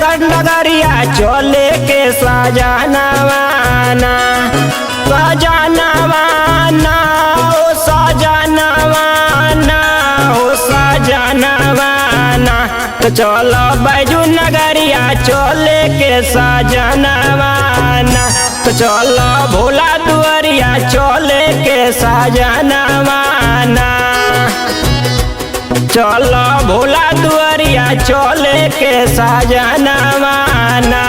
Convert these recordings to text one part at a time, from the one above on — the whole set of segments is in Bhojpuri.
नगर नगरिया चले के सजनवाना सजनवाना ओ सजनवाना ओ सजनवाना। तो चलो बैजू नगरिया चले के सजनवाना। तो चलो भोला दुआरिया चले के सजनवाना। चलो भोला दुआरिया चले के सजनवाना।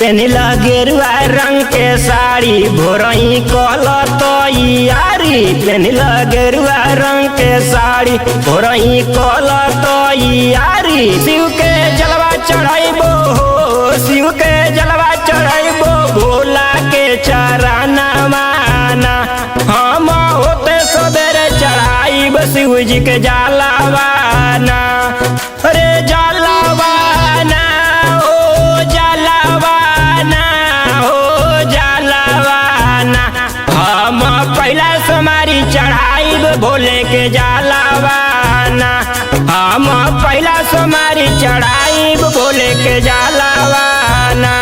पेनिला गेरुआ रंग के साड़ी भोरई कल तैयारी। पेनिला गेरुआ रंग के साड़ी भोरई कल तैयारी। शिव के जलवा चढ़ाइबो शिव के जलवा चढ़ाइबो भोला के चरणवाना। हम होते सबेरे चढ़ाइब शिव जी के जलवाना। अरे जलवाना ओ जलवाना हो जलवाना। हम पहला सोमारी चढ़ाइब भोले के जलवाना। हम पहला सोमारी चढ़ाइब भोले के जलवाना।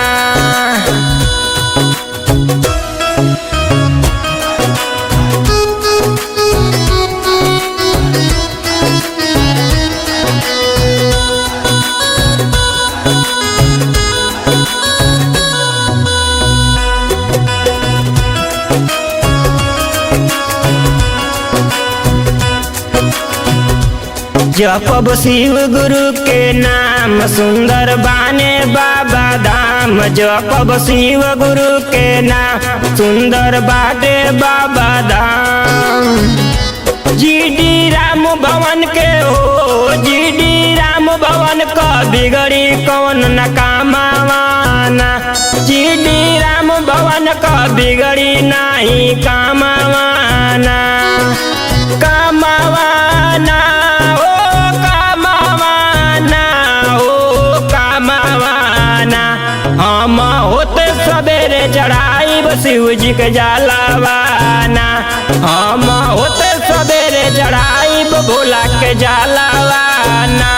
जपब शिव गुरु के नाम सुंदर बाने बाबा धाम। जपब शिव गुरु के नाम सुंदर बाटे बाबा धाम। जीडी राम भवन के हो जीडी राम भवन का बिगड़ी कौन न कामावाना। जीडी राम भवन का बिगड़ी नहीं कामावाना कामावाना हम होते सबेरे चढ़ाइब शिव जी के जलवाना। हम होते सबेरे चढ़ाइब भोला के जलवाना।